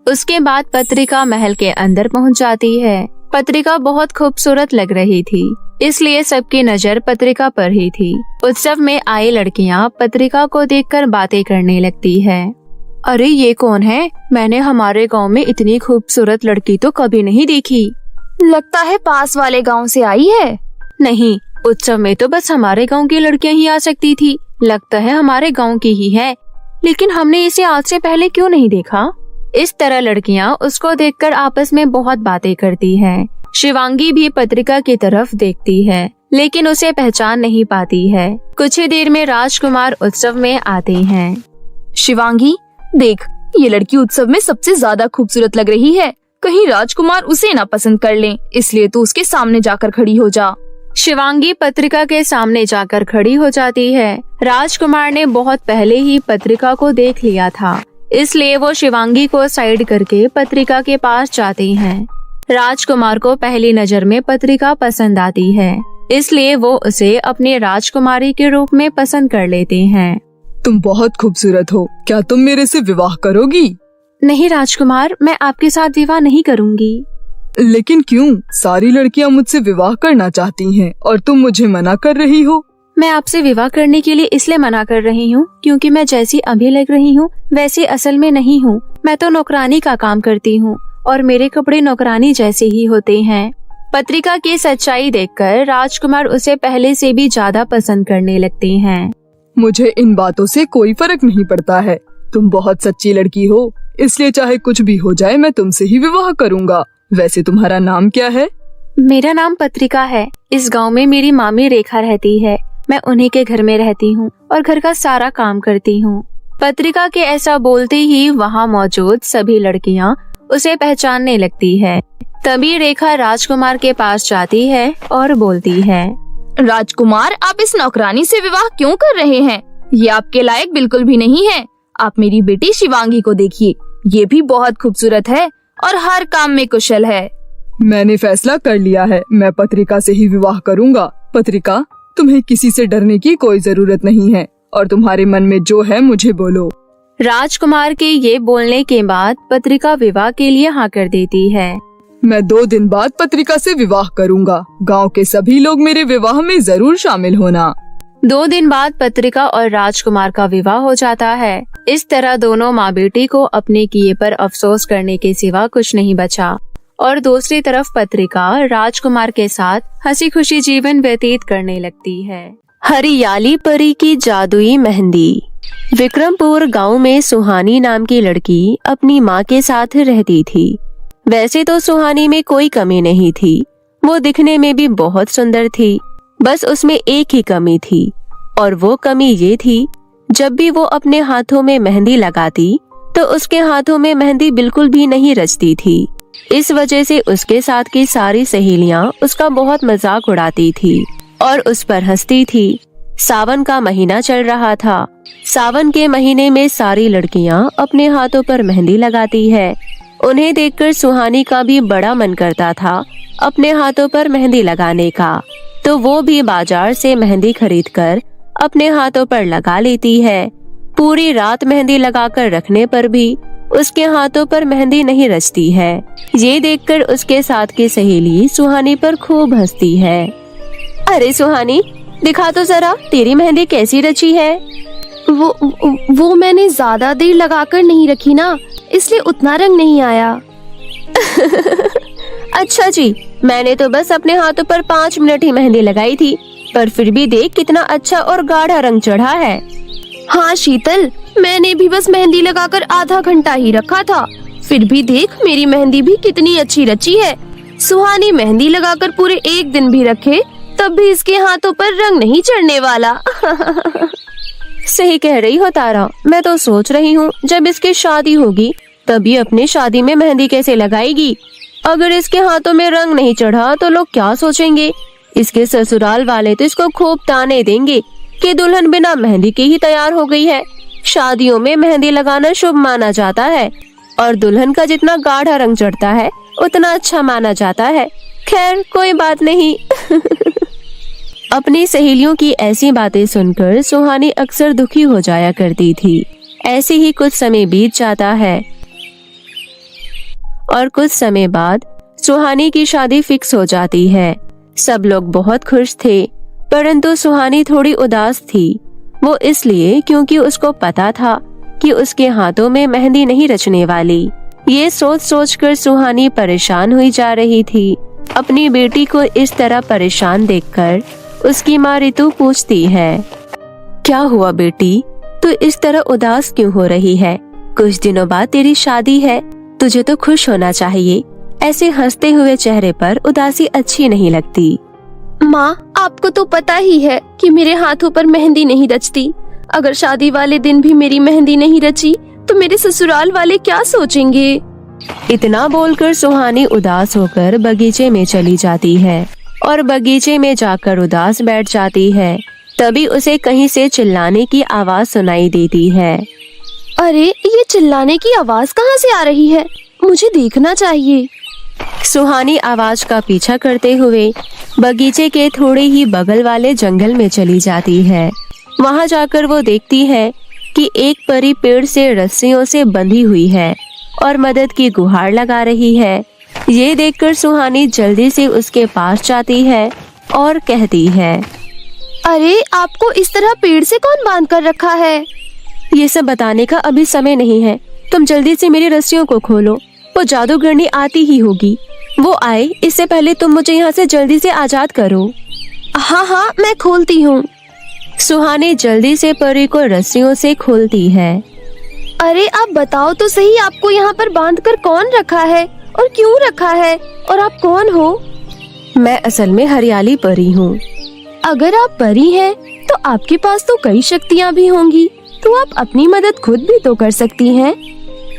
Speaker 1: उसके बाद पत्रिका महल के अंदर पहुँच जाती है। पत्रिका बहुत खूबसूरत लग रही थी, इसलिए सबकी नजर पत्रिका पर ही थी। उत्सव में आई लड़कियां पत्रिका को देखकर बातें करने लगती है। अरे ये कौन है? मैंने हमारे गांव में इतनी खूबसूरत लड़की तो कभी नहीं देखी।
Speaker 2: लगता है पास वाले गांव से आई है।
Speaker 1: नहीं, उत्सव में तो बस हमारे गांव की लड़कियां ही आ सकती थी। लगता है हमारे गांव की ही है, लेकिन हमने इसे आज से पहले क्यों नहीं देखा? इस तरह लड़कियां उसको देखकर आपस में बहुत बातें करती हैं। शिवांगी भी पत्रिका की तरफ देखती है, लेकिन उसे पहचान नहीं पाती है। कुछ ही देर में राजकुमार उत्सव में आते हैं।
Speaker 2: शिवांगी, देख, ये लड़की उत्सव में सबसे ज्यादा खूबसूरत लग रही है। कहीं राजकुमार उसे ना पसंद कर लें, इसलिए तू उसके सामने जाकर खड़ी हो जा।
Speaker 1: शिवांगी पत्रिका के सामने जाकर खड़ी हो जाती है। राजकुमार ने बहुत पहले ही पत्रिका को देख लिया था, इसलिए वो शिवांगी को साइड करके पत्रिका के पास जाते हैं। राजकुमार को पहली नजर में पत्रिका पसंद आती है, इसलिए वो उसे अपने राजकुमारी के रूप में पसंद कर लेते हैं।
Speaker 3: तुम बहुत खूबसूरत हो, क्या तुम मेरे से विवाह करोगी?
Speaker 1: नहीं राजकुमार, मैं आपके साथ विवाह नहीं करूंगी।
Speaker 3: लेकिन क्यों? सारी लड़कियां मुझसे विवाह करना चाहती हैं और तुम मुझे मना कर रही हो।
Speaker 1: मैं आपसे विवाह करने के लिए इसलिए मना कर रही हूँ क्योंकि मैं जैसी अभी लग रही हूँ वैसी असल में नहीं हूँ। मैं तो नौकरानी का काम करती हूँ और मेरे कपड़े नौकरानी जैसे ही होते हैं। पत्रिका की सच्चाई देखकर राजकुमार उसे पहले से भी ज्यादा पसंद करने लगते हैं।
Speaker 3: मुझे इन बातों से कोई फर्क नहीं पड़ता है। तुम बहुत सच्ची लड़की हो, इसलिए चाहे कुछ भी हो जाए मैं तुमसे ही विवाह करूँगा। वैसे तुम्हारा नाम क्या है?
Speaker 1: मेरा नाम पत्रिका है। इस गांव में मेरी मामी रेखा रहती है। मैं उन्हीं के घर में रहती हूँ और घर का सारा काम करती हूँ। पत्रिका के ऐसा बोलते ही वहाँ मौजूद सभी लड़कियाँ उसे पहचानने लगती है। तभी रेखा राजकुमार के पास जाती है और बोलती है,
Speaker 2: राजकुमार, आप इस नौकरानी से विवाह क्यों कर रहे हैं? ये आपके लायक बिल्कुल भी नहीं है। आप मेरी बेटी शिवांगी को देखिए, ये भी बहुत खूबसूरत है और हर काम में कुशल है।
Speaker 3: मैंने फैसला कर लिया है, मैं पत्रिका से ही विवाह करूँगा। पत्रिका, तुम्हें किसी से डरने की कोई जरूरत नहीं है और तुम्हारे मन में जो है मुझे बोलो।
Speaker 1: राजकुमार के ये बोलने के बाद पत्रिका विवाह के लिए हाँ कर देती है।
Speaker 3: मैं 2 दिन बाद पत्रिका से विवाह करूँगा। गांव के सभी लोग मेरे विवाह में जरूर शामिल होना।
Speaker 1: 2 दिन बाद पत्रिका और राजकुमार का विवाह हो जाता है। इस तरह दोनों माँ बेटी को अपने किए पर अफसोस करने के सिवा कुछ नहीं बचा और दूसरी तरफ पत्रिका राजकुमार के साथ हंसी खुशी जीवन व्यतीत करने लगती है। हरियाली परी की जादुई मेहंदी। विक्रमपुर गांव में सुहानी नाम की लड़की अपनी माँ के साथ रहती थी। वैसे तो सुहानी में कोई कमी नहीं थी, वो दिखने में भी बहुत सुंदर थी। बस उसमें एक ही कमी थी और वो कमी ये थी, जब भी वो अपने हाथों में मेहंदी लगाती तो उसके हाथों में मेहंदी बिल्कुल भी नहीं रचती थी। इस वजह से उसके साथ की सारी सहेलियां उसका बहुत मजाक उड़ाती थी और उस पर हंसती थी। सावन का महीना चल रहा था। सावन के महीने में सारी लड़कियां अपने हाथों पर मेहंदी लगाती है। उन्हें देखकर सुहानी का भी बड़ा मन करता था अपने हाथों पर मेहंदी लगाने का, तो वो भी बाजार से मेहंदी खरीदकर अपने हाथों पर लगा लेती है। पूरी रात मेहंदी लगाकर रखने पर भी उसके हाथों पर मेहंदी नहीं रचती है। ये देखकर उसके साथ की सहेली सुहानी पर खूब हंसती है। अरे सुहानी, दिखा तो जरा तेरी मेहंदी कैसी रची है।
Speaker 2: वो मैंने ज्यादा देर लगाकर नहीं रखी ना, इसलिए उतना रंग नहीं आया।
Speaker 1: अच्छा जी, मैंने तो बस अपने हाथों पर 5 मिनट ही मेहंदी लगाई थी, पर फिर भी देख कितना अच्छा और गाढ़ा रंग चढ़ा है।
Speaker 2: हाँ शीतल, मैंने भी बस मेहंदी लगाकर आधा घंटा ही रखा था, फिर भी देख मेरी मेहंदी भी कितनी अच्छी रची है। सुहानी मेहंदी लगाकर पूरे 1 दिन भी रखे तब भी इसके हाथों पर रंग नहीं चढ़ने वाला।
Speaker 1: सही कह रही हो तारा, मैं तो सोच रही हूँ जब इसकी शादी होगी तभी अपनी शादी में मेहंदी कैसे लगाएगी। अगर इसके हाथों में रंग नहीं चढ़ा तो लोग क्या सोचेंगे। इसके ससुराल वाले तो इसको खूब ताने देंगे कि दुल्हन बिना मेहंदी के ही तैयार हो गई है। शादियों में मेहंदी लगाना शुभ माना जाता है, और दुल्हन का जितना गाढ़ा रंग चढ़ता है उतना अच्छा माना जाता है। खैर कोई बात नहीं। अपनी सहेलियों की ऐसी बातें सुनकर सुहानी अक्सर दुखी हो जाया करती थी। ऐसे ही कुछ समय बीत जाता है और कुछ समय बाद सुहानी की शादी फिक्स हो जाती है। सब लोग बहुत खुश थे, परंतु सुहानी थोड़ी उदास थी। वो इसलिए क्योंकि उसको पता था कि उसके हाथों में मेहंदी नहीं रचने वाली। ये सोच सोच कर सुहानी परेशान हुई जा रही थी। अपनी बेटी को इस तरह परेशान देखकर उसकी माँ रितु पूछती है, क्या हुआ बेटी, तू इस तरह उदास क्यों हो रही है? कुछ दिनों बाद तेरी शादी है, तुझे तो खुश होना चाहिए। ऐसे हंसते हुए चेहरे पर उदासी अच्छी नहीं लगती।
Speaker 2: माँ, आपको तो पता ही है कि मेरे हाथों पर मेहंदी नहीं रचती। अगर शादी वाले दिन भी मेरी मेहंदी नहीं रची तो मेरे ससुराल वाले क्या सोचेंगे?
Speaker 1: इतना बोलकर सुहानी उदास होकर बगीचे में चली जाती है और बगीचे में जाकर उदास बैठ जाती है। तभी उसे कहीं से चिल्लाने की आवाज सुनाई देती है।
Speaker 2: अरे, ये चिल्लाने की आवाज कहाँ से आ रही है? मुझे देखना चाहिए।
Speaker 1: सुहानी आवाज का पीछा करते हुए बगीचे के थोड़े ही बगल वाले जंगल में चली जाती है। वहां जाकर वो देखती है कि एक परी पेड़ से रस्सियों से बंधी हुई है और मदद की गुहार लगा रही है। ये देखकर सुहानी जल्दी से उसके पास जाती है और कहती है,
Speaker 2: अरे, आपको इस तरह पेड़ से कौन बांध कर रखा है?
Speaker 1: ये सब बताने का अभी समय नहीं है। तुम जल्दी से मेरी रस्सियों को खोलो। वो जादूगरनी आती ही होगी। वो आए इससे पहले तुम मुझे यहाँ से जल्दी से आजाद करो।
Speaker 2: हाँ, मैं खोलती हूँ।
Speaker 1: सुहानी जल्दी से परी को रस्सियों से खोलती है।
Speaker 2: अरे, आप बताओ तो सही, आपको यहाँ पर बांधकर कौन रखा है और क्यों रखा है? और आप कौन हो?
Speaker 1: मैं असल में हरियाली परी हूँ।
Speaker 2: अगर आप परी हैं, तो आपके पास तो कई शक्तियाँ भी होंगी, तो आप अपनी मदद खुद भी तो कर सकती हैं।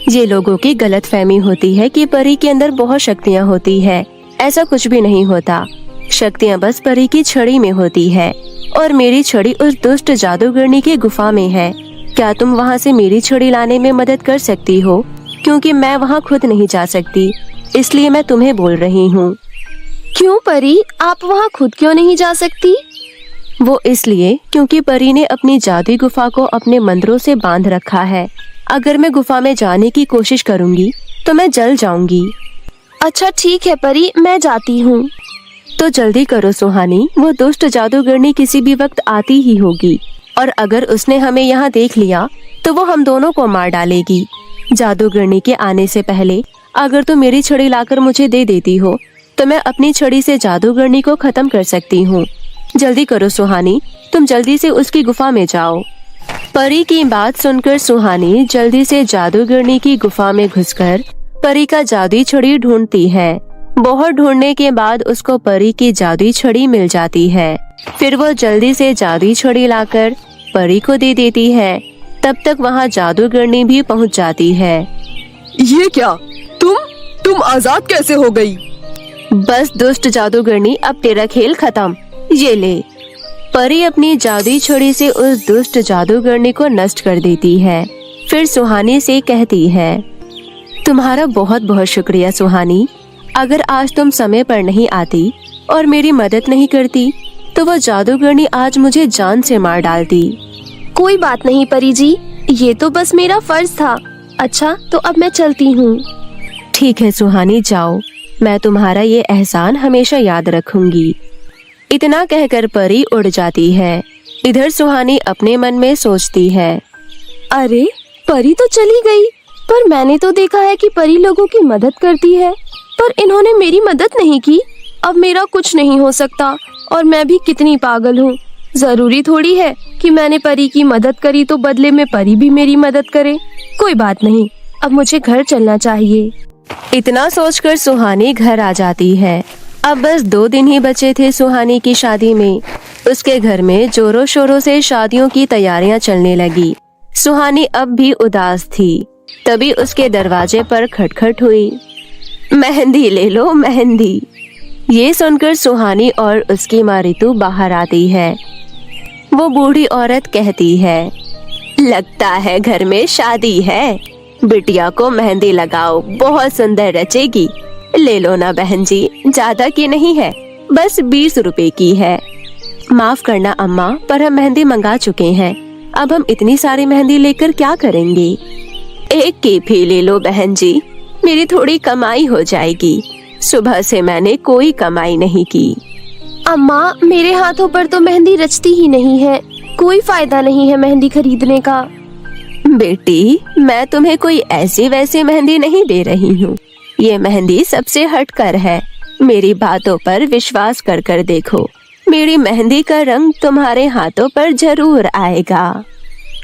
Speaker 1: ये लोगों की गलतफहमी होती है कि परी के अंदर बहुत शक्तियाँ होती है। ऐसा कुछ भी नहीं होता। शक्तियाँ बस परी की छड़ी में होती है और मेरी छड़ी उस दुष्ट जादूगरनी की गुफा में है। क्या तुम वहाँ से मेरी छड़ी लाने में मदद कर सकती हो? क्योंकि मैं वहाँ खुद नहीं जा सकती, इसलिए मैं तुम्हें बोल रही हूँ।
Speaker 2: क्यों परी, आप वहाँ खुद क्यों नहीं जा सकती?
Speaker 1: वो इसलिए क्योंकि परी ने अपनी जादुई गुफा को अपने मंदिरों से बांध रखा है। अगर मैं गुफा में जाने की कोशिश करूँगी तो मैं जल जाऊंगी।
Speaker 2: अच्छा ठीक है परी, मैं जाती हूँ।
Speaker 1: तो जल्दी करो सुहानी, वो दुष्ट जादूगरनी किसी भी वक्त आती ही होगी और अगर उसने हमें यहाँ देख लिया तो वो हम दोनों को मार डालेगी। जादूगरनी के आने से पहले अगर तुम मेरी छड़ी लाकर मुझे दे देती हो तो मैं अपनी छड़ी से जादूगरनी को खत्म कर सकती हूँ। जल्दी करो सुहानी, तुम जल्दी से उसकी गुफा में जाओ। परी की बात सुनकर सुहानी जल्दी से जादूगरनी की गुफा में घुसकर परी का जादुई छड़ी ढूंढती है। बहुत ढूंढने के बाद उसको परी की जादुई छड़ी मिल जाती है। फिर वो जल्दी से जादुई छड़ी लाकर परी को दे देती है। तब तक वहाँ जादूगरनी भी पहुँच जाती है।
Speaker 3: ये क्या, तुम आजाद कैसे हो गई?
Speaker 1: बस दुष्ट जादूगरनी, अब तेरा खेल खत्म। ये ले। परी अपनी जादुई छड़ी से उस दुष्ट जादूगरनी को नष्ट कर देती है। फिर सुहानी से कहती है, तुम्हारा बहुत बहुत शुक्रिया सुहानी। अगर आज तुम समय पर नहीं आती और मेरी मदद नहीं करती तो वो जादूगरनी आज मुझे जान से मार डालती।
Speaker 2: कोई बात नहीं परी जी, ये तो बस मेरा फर्ज था। अच्छा, तो अब मैं चलती हूँ।
Speaker 1: ठीक है सुहानी, जाओ। मैं तुम्हारा ये एहसान हमेशा याद रखूंगी। इतना कहकर परी उड़ जाती है। इधर सुहानी अपने मन में सोचती है,
Speaker 2: अरे परी तो चली गई, पर मैंने तो देखा है कि परी लोगों की मदद करती है, पर इन्होंने मेरी मदद नहीं की। अब मेरा कुछ नहीं हो सकता और मैं भी कितनी पागल हूँ। जरूरी थोड़ी है कि मैंने परी की मदद करी तो बदले में परी भी मेरी मदद करे। कोई बात नहीं, अब मुझे घर चलना चाहिए।
Speaker 1: इतना सोचकर सुहानी घर आ जाती है। अब बस 2 दिन ही बचे थे सुहानी की शादी में। उसके घर में जोरों शोरों से शादियों की तैयारियां चलने लगी। सुहानी अब भी उदास थी। तभी उसके दरवाजे पर खटखट हुई। मेहंदी ले लो, मेहंदी। ये सुनकर सुहानी और उसकी माँ रितु बाहर आती है। वो बूढ़ी औरत कहती है, लगता है घर में शादी है। बिटिया को मेहंदी लगाओ, बहुत सुंदर रचेगी। ले लो ना बहन जी, ज्यादा की नहीं है, बस 20 रुपए की है। माफ करना अम्मा, पर हम मेहंदी मंगा चुके हैं। अब हम इतनी सारी मेहंदी लेकर क्या करेंगे? एक की भी ले लो बहन जी, मेरी थोड़ी कमाई हो जाएगी। सुबह से मैंने कोई कमाई नहीं की।
Speaker 2: अम्मा, मेरे हाथों पर तो मेहंदी रचती ही नहीं है, कोई फायदा नहीं है मेहंदी खरीदने का।
Speaker 1: बेटी, मैं तुम्हें कोई ऐसी वैसी मेहंदी नहीं दे रही हूँ। ये मेहंदी सबसे हटकर है। मेरी बातों पर विश्वास कर देखो, मेरी मेहंदी का रंग तुम्हारे हाथों पर जरूर आएगा।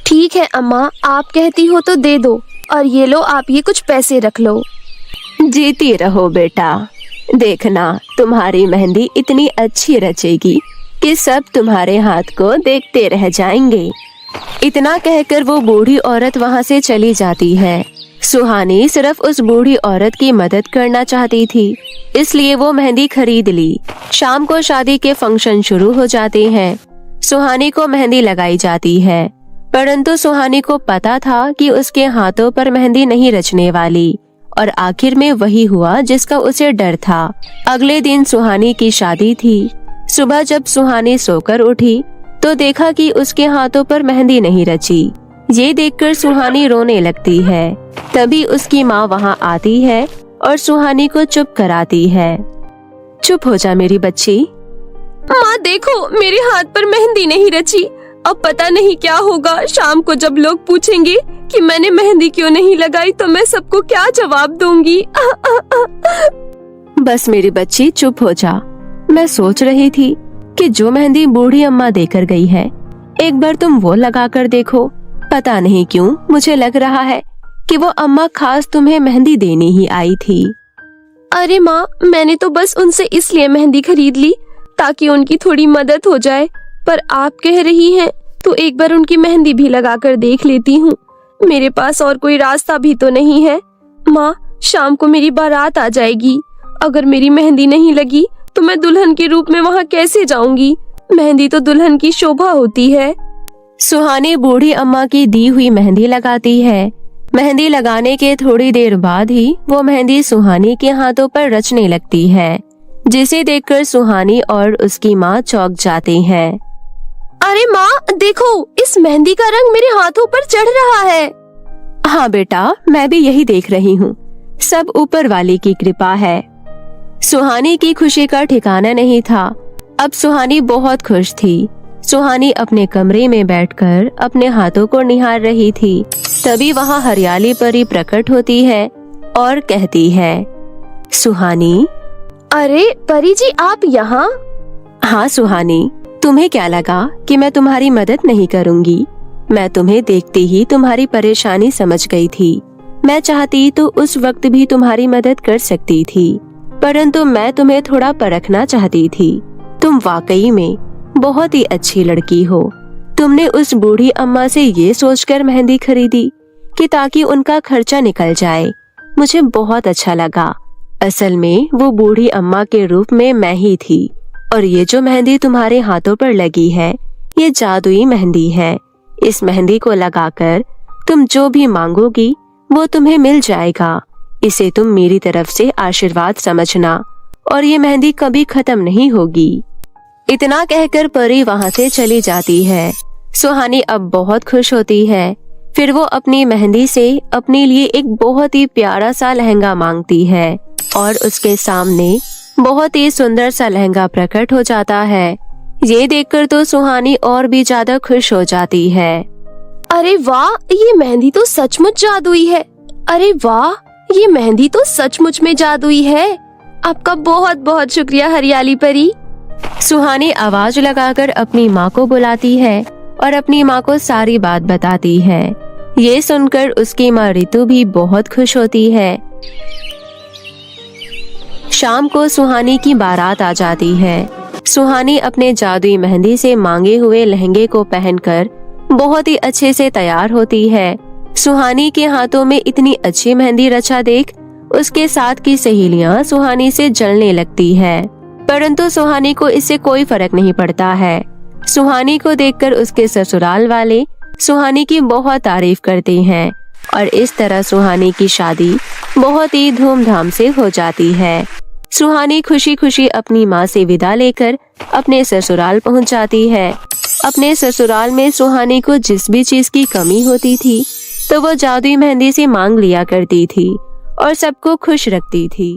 Speaker 2: ठीक है अम्मा, आप कहती हो तो दे दो, और ये लो, आप ये कुछ पैसे रख लो।
Speaker 1: जीती रहो बेटा, देखना तुम्हारी मेहंदी इतनी अच्छी रचेगी कि सब तुम्हारे हाथ को देखते रह जाएंगे। इतना कहकर वो बूढ़ी औरत वहाँ से चली जाती है। सुहानी सिर्फ उस बूढ़ी औरत की मदद करना चाहती थी, इसलिए वो मेहंदी खरीद ली। शाम को शादी के फंक्शन शुरू हो जाते हैं। सुहानी को मेहंदी लगाई जाती है, परंतु सुहानी को पता था कि उसके हाथों पर मेहंदी नहीं रचने वाली, और आखिर में वही हुआ जिसका उसे डर था। अगले दिन सुहानी की शादी थी। सुबह जब सुहानी सोकर उठी तो देखा कि उसके हाथों पर मेहंदी नहीं रची। ये देखकर सुहानी रोने लगती है। तभी उसकी माँ वहाँ आती है और सुहानी को चुप कराती है। चुप हो जा मेरी बच्ची।
Speaker 2: माँ देखो, मेरे हाथ पर मेहंदी नहीं रची। अब पता नहीं क्या होगा। शाम को जब लोग पूछेंगे कि मैंने मेहंदी क्यों नहीं लगाई तो मैं सबको क्या जवाब दूंगी।
Speaker 1: बस मेरी बच्ची चुप हो जा। मैं सोच रही थी कि जो मेहंदी बूढ़ी अम्मा देकर गई है, एक बार तुम वो लगा कर देखो। पता नहीं क्यों मुझे लग रहा है कि वो अम्मा खास तुम्हें मेहंदी देने ही आई थी।
Speaker 2: अरे माँ, मैंने तो बस उनसे इसलिए मेहंदी खरीद ली ताकि उनकी थोड़ी मदद हो जाए, पर आप कह रही हैं तो एक बार उनकी मेहंदी भी लगा कर देख लेती हूँ। मेरे पास और कोई रास्ता भी तो नहीं है। माँ, शाम को मेरी बारात आ जाएगी। अगर मेरी मेहंदी नहीं लगी तो मैं दुल्हन के रूप में वहाँ कैसे जाऊंगी? मेहंदी तो दुल्हन की शोभा होती है।
Speaker 1: सुहानी बूढ़ी अम्मा की दी हुई मेहंदी लगाती है। मेहंदी लगाने के थोड़ी देर बाद ही वो मेहंदी सुहानी के हाथों पर रचने लगती है, जिसे देखकर सुहानी और उसकी माँ चौंक जाती हैं।
Speaker 2: अरे माँ देखो, इस मेहंदी का रंग मेरे हाथों पर चढ़ रहा है।
Speaker 1: हाँ बेटा, मैं भी यही देख रही हूँ। सब ऊपर वाले की कृपा है। सुहानी की खुशी का ठिकाना नहीं था। अब सुहानी बहुत खुश थी। सुहानी अपने कमरे में बैठकर अपने हाथों को निहार रही थी। तभी वहाँ हरियाली परी प्रकट होती है और कहती है, सुहानी।
Speaker 2: अरे परी जी, आप यहाँ?
Speaker 1: हाँ सुहानी, तुम्हें क्या लगा कि मैं तुम्हारी मदद नहीं करूँगी? मैं तुम्हें देखते ही तुम्हारी परेशानी समझ गई थी। मैं चाहती तो उस वक्त भी तुम्हारी मदद कर सकती थी, परंतु मैं तुम्हें थोड़ा परखना चाहती थी। तुम वाकई में बहुत ही अच्छी लड़की हो। तुमने उस बूढ़ी अम्मा से ये सोचकर मेहंदी खरीदी कि ताकि उनका खर्चा निकल जाए। मुझे बहुत अच्छा लगा। असल में वो बूढ़ी अम्मा के रूप में मैं ही थी, और ये जो मेहंदी तुम्हारे हाथों पर लगी है, ये जादुई मेहंदी है। इस मेहंदी को लगाकर तुम जो भी मांगोगी वो तुम्हें मिल जाएगा। इसे तुम मेरी तरफ से आशीर्वाद समझना, और ये मेहंदी कभी खत्म नहीं होगी। इतना कहकर परी वहाँ से चली जाती है। सुहानी अब बहुत खुश होती है। फिर वो अपनी मेहंदी से अपने लिए एक बहुत ही प्यारा सा लहंगा मांगती है, और उसके सामने बहुत ही सुंदर सा लहंगा प्रकट हो जाता है। ये देखकर तो सुहानी और भी ज्यादा खुश हो जाती है।
Speaker 2: अरे वाह, ये मेहंदी तो सचमुच जादुई है। अरे वाह, ये मेहंदी तो सचमुच में जादुई है। आपका बहुत बहुत शुक्रिया हरियाली परी।
Speaker 1: सुहानी आवाज लगाकर अपनी माँ को बुलाती है और अपनी माँ को सारी बात बताती है। ये सुनकर उसकी माँ रितु भी बहुत खुश होती है। शाम को सुहानी की बारात आ जाती है। सुहानी अपने जादुई मेहंदी से मांगे हुए लहंगे को पहनकर बहुत ही अच्छे से तैयार होती है। सुहानी के हाथों में इतनी अच्छी मेहंदी रचा देख उसके साथ की सहेलियां सुहानी से जलने लगती है, परंतु सुहानी को इससे कोई फर्क नहीं पड़ता है। सुहानी को देखकर उसके ससुराल वाले सुहानी की बहुत तारीफ करते हैं और इस तरह सुहानी की शादी बहुत ही धूमधाम से हो जाती है। सुहानी खुशी खुशी अपनी माँ से विदा लेकर अपने ससुराल पहुँच जाती है। अपने ससुराल में सुहानी को जिस भी चीज की कमी होती थी तो वो जादुई मेहंदी से मांग लिया करती थी और सबको खुश रखती थी।